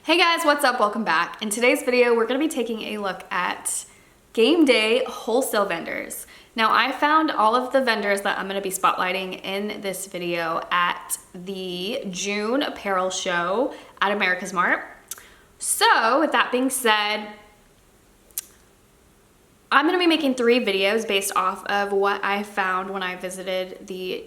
Hey guys, what's up? Welcome back. In today's video, we're going to be taking a look at game day wholesale vendors. Now, I found all of the vendors that I'm going to be spotlighting in this video at the June apparel show at America's Mart. So, with that being said, I'm going to be making 3 videos based off of what I found when I visited the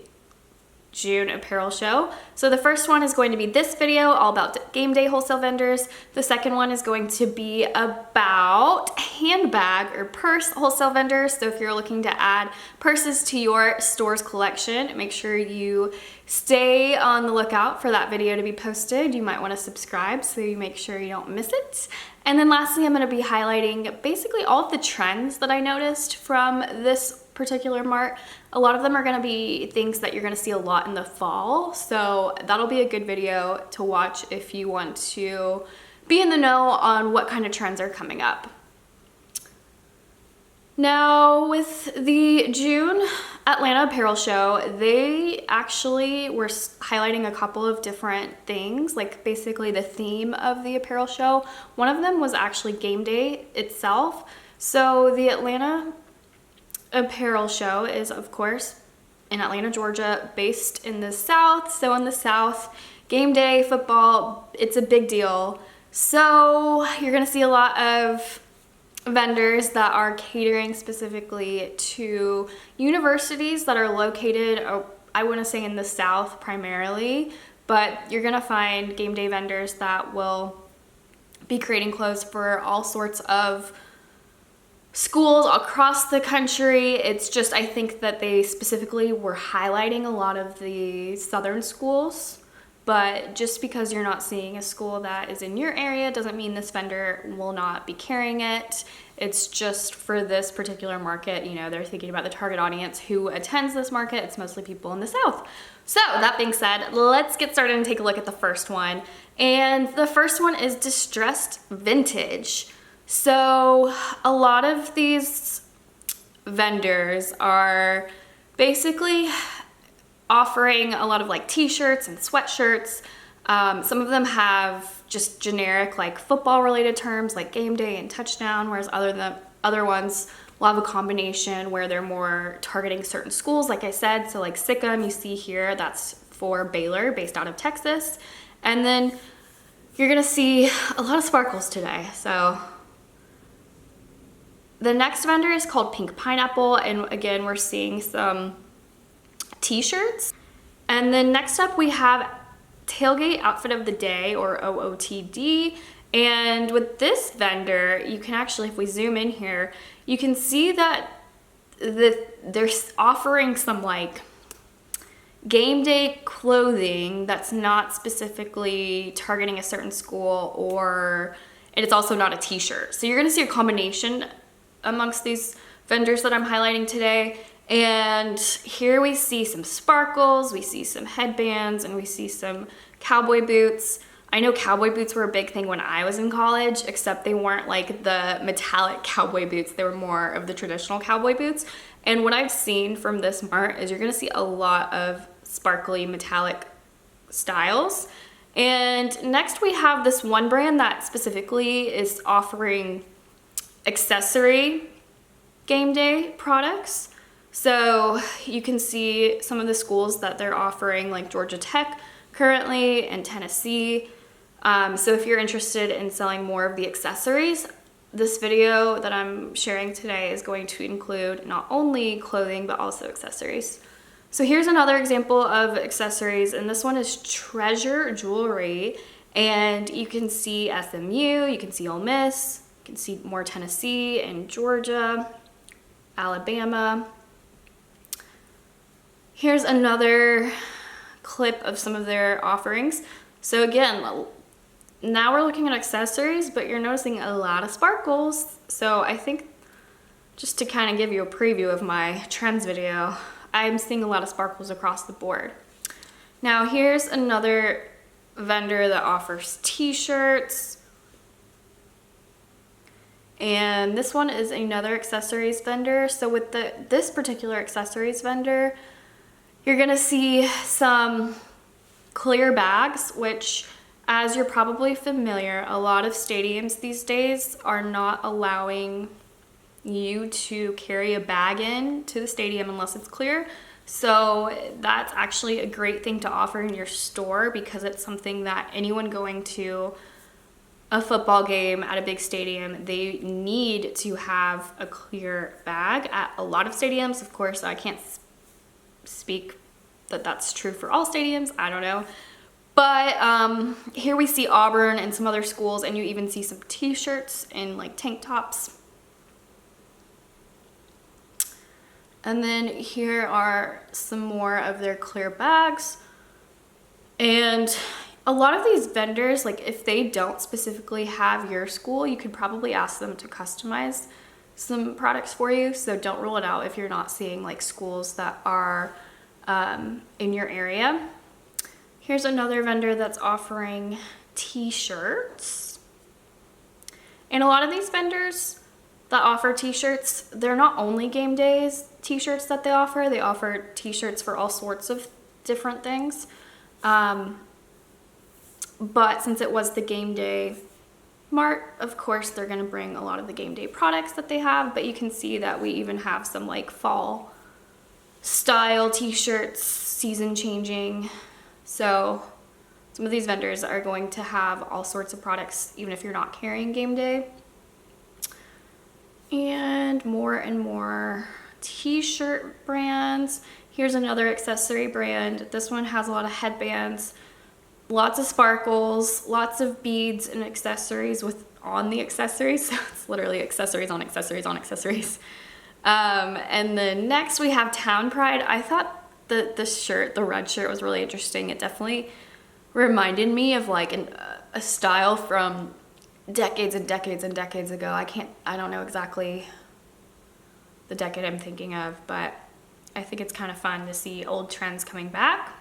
June apparel show. So the first one is going to be this video all about game day wholesale vendors. The second one is going to be about handbag or purse wholesale vendors. So if you're looking to add purses to your store's collection, make sure you stay on the lookout for that video to be posted. You might want to subscribe so you make sure you don't miss it. And then lastly, I'm going to be highlighting basically all of the trends that I noticed from this particular mart. A lot of them are going to be things that you're going to see a lot in the fall, so that'll be a good video to watch if you want to be in the know on what kind of trends are coming up. Now, with the June Atlanta apparel show, they actually were highlighting a couple of different things, like basically the theme of the apparel show. One of them was actually game day itself. So the Atlanta apparel show is, of course, in Atlanta, Georgia, based in the South. So in the South, game day, football, it's a big deal. So you're gonna see a lot of vendors that are catering specifically to universities that are located, I want to say in the South primarily, but you're gonna find game day vendors that will be creating clothes for all sorts of schools across the country. It's just, I think that they specifically were highlighting a lot of the southern schools, but just because you're not seeing a school that is in your area doesn't mean this vendor will not be carrying it. It's just for this particular market, you know, they're thinking about the target audience who attends this market. It's mostly people in the South. So that being said, let's get started and take a look at the first one. And the first one is distressed vintage. So a lot of these vendors are basically offering a lot of like t-shirts and sweatshirts. Some of them have just generic like football related terms like game day and touchdown, whereas other ones will have a combination where they're more targeting certain schools, like I said. So like Sikkim, you see here, that's for Baylor, based out of Texas. And then you're gonna see a lot of sparkles today. So the next vendor is called Pink Pineapple, and again, we're seeing some t-shirts. And then next up we have Tailgate Outfit of the Day, or OOTD. And with this vendor, you can actually, if we zoom in here, you can see that they're offering some like game day clothing that's not specifically targeting a certain school, and it's also not a t-shirt. So you're gonna see a combination amongst these vendors that I'm highlighting today. And here we see some sparkles, we see some headbands, and we see some cowboy boots. I know cowboy boots were a big thing when I was in college, except they weren't like the metallic cowboy boots. They were more of the traditional cowboy boots. And what I've seen from this mart is you're gonna see a lot of sparkly metallic styles. And next we have this one brand that specifically is offering accessory game day products. So you can see some of the schools that they're offering, like Georgia Tech currently and Tennessee. So if you're interested in selling more of the accessories, this video that I'm sharing today is going to include not only clothing, but also accessories. So here's another example of accessories, and this one is Treasure Jewelry. And you can see SMU, you can see Ole Miss, you can see more Tennessee and Georgia, Alabama. Here's another clip of some of their offerings. So again, now we're looking at accessories, but you're noticing a lot of sparkles. So I think, just to kind of give you a preview of my trends video, I'm seeing a lot of sparkles across the board. Now here's another vendor that offers t-shirts. And this one is another accessories vendor. So with this particular accessories vendor, you're gonna see some clear bags, which as you're probably familiar, a lot of stadiums these days are not allowing you to carry a bag in to the stadium unless it's clear. So that's actually a great thing to offer in your store, because it's something that anyone going to a football game at a big stadium, they need to have a clear bag. At a lot of stadiums, of course, I can't speak that that's true for all stadiums, I don't know. But here we see Auburn and some other schools, and you even see some t-shirts and like tank tops. And then here are some more of their clear bags. And a lot of these vendors, like if they don't specifically have your school, you could probably ask them to customize some products for you. So don't rule it out if you're not seeing like schools that are in your area. Here's another vendor that's offering t-shirts. And a lot of these vendors that offer t-shirts, they're not only game days t-shirts that they offer t-shirts for all sorts of different things. But since it was the game day mart, of course, they're gonna bring a lot of the game day products that they have, but you can see that we even have some like fall style t-shirts, season changing. So some of these vendors are going to have all sorts of products, even if you're not carrying game day. And more t-shirt brands. Here's another accessory brand. This one has a lot of headbands, lots of sparkles, lots of beads and accessories on the accessories. So it's literally accessories on accessories on accessories. And then next we have Town Pride. I thought that this shirt, the red shirt, was really interesting. It definitely reminded me of like a style from decades and decades and decades ago. I don't know exactly the decade I'm thinking of, but I think it's kind of fun to see old trends coming back.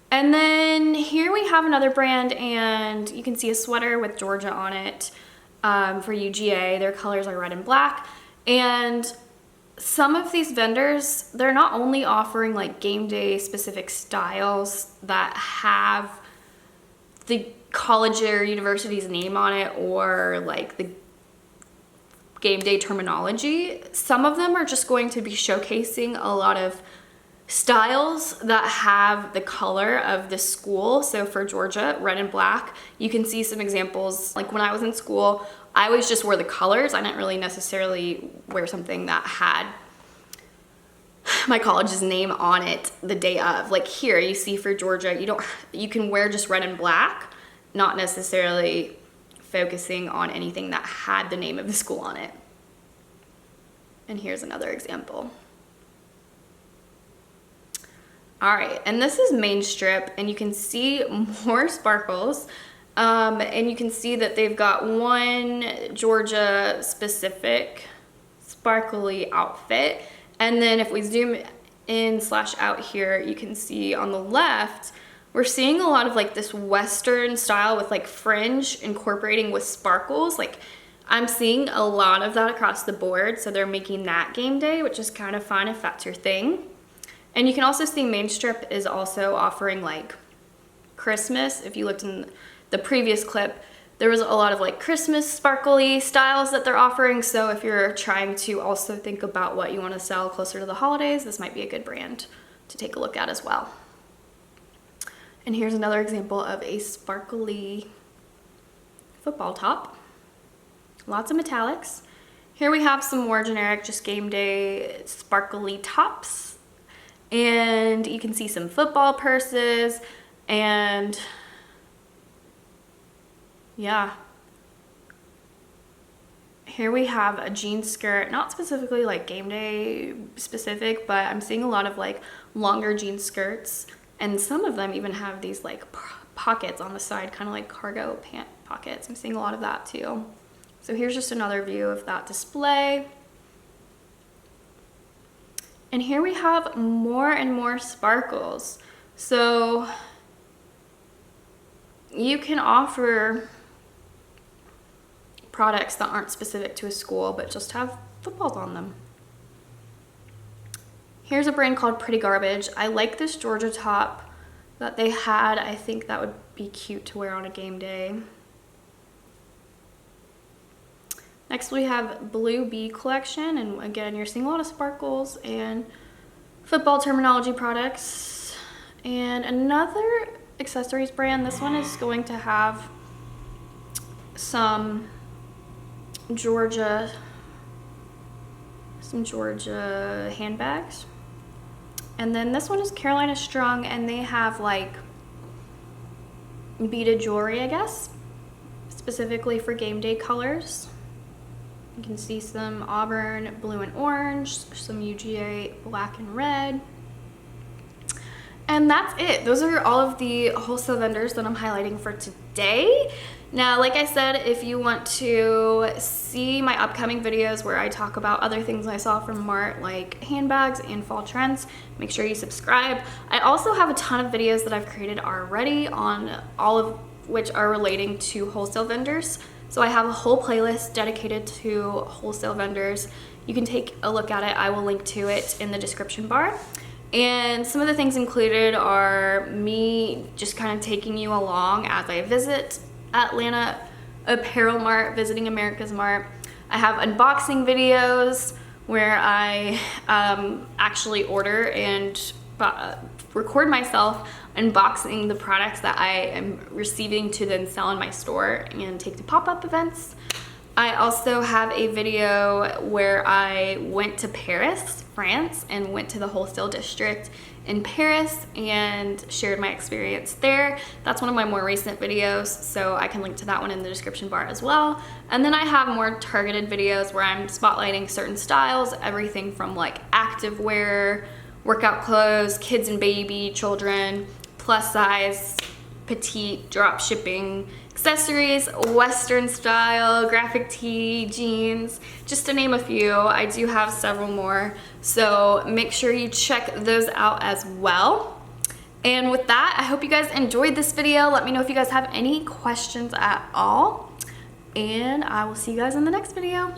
And then here we have another brand, and you can see a sweater with Georgia on it for UGA. Their colors are red and black. And some of these vendors, they're not only offering like game day specific styles that have the college or university's name on it or like the game day terminology. Some of them are just going to be showcasing a lot of styles that have the color of the school. So for Georgia, red and black, you can see some examples. Like when I was in school, I always just wore the colors. I didn't really necessarily wear something that had my college's name on it the day of. Like here you see for Georgia, you can wear just red and black, not necessarily focusing on anything that had the name of the school on it. And here's another example. All right, and this is Main Strip, and you can see more sparkles. And you can see that they've got one Georgia specific sparkly outfit. And then if we zoom in / out here, you can see on the left, we're seeing a lot of like this Western style with like fringe incorporating with sparkles. Like I'm seeing a lot of that across the board. So they're making that game day, which is kind of fun if that's your thing. And you can also see Main Strip is also offering like Christmas. If you looked in the previous clip, there was a lot of like Christmas sparkly styles that they're offering. So if you're trying to also think about what you want to sell closer to the holidays, this might be a good brand to take a look at as well. And here's another example of a sparkly football top. Lots of metallics. Here we have some more generic, just game day sparkly tops. And you can see some football purses, and yeah. Here we have a jean skirt, not specifically like game day specific, but I'm seeing a lot of like longer jean skirts, and some of them even have these like pockets on the side, kind of like cargo pant pockets. I'm seeing a lot of that too. So here's just another view of that display. And here we have more and more sparkles. So you can offer products that aren't specific to a school, but just have footballs on them. Here's a brand called Pretty Garbage. I like this Georgia top that they had. I think that would be cute to wear on a game day. Next we have Blue Bee collection, and again you're seeing a lot of sparkles and football terminology products. And another accessories brand, this one is going to have some Georgia handbags. And then this one is Carolina Strung, and they have like beaded jewelry, I guess, specifically for game day colors. You can see some auburn, blue and orange, some UGA black and red. And that's it. Those are all of the wholesale vendors that I'm highlighting for today. Now, like I said, if you want to see my upcoming videos where I talk about other things I saw from Mart, like handbags and fall trends, make sure you subscribe. I also have a ton of videos that I've created already, on all of which are relating to wholesale vendors. So I have a whole playlist dedicated to wholesale vendors. You can take a look at it. I will link to it in the description bar. And some of the things included are me just kind of taking you along as I visit Atlanta Apparel Mart, visiting America's Mart. I have unboxing videos where I actually order and record myself unboxing the products that I am receiving to then sell in my store and take to pop-up events. I also have a video where I went to Paris, France, and went to the wholesale district in Paris and shared my experience there. That's one of my more recent videos, so I can link to that one in the description bar as well. And then I have more targeted videos where I'm spotlighting certain styles, everything from like activewear, workout clothes, kids and baby, children, plus size, petite, drop shipping, accessories, Western style, graphic tee, jeans, just to name a few. I do have several more, so make sure you check those out as well. And with that, I hope you guys enjoyed this video. Let me know if you guys have any questions at all, and I will see you guys in the next video.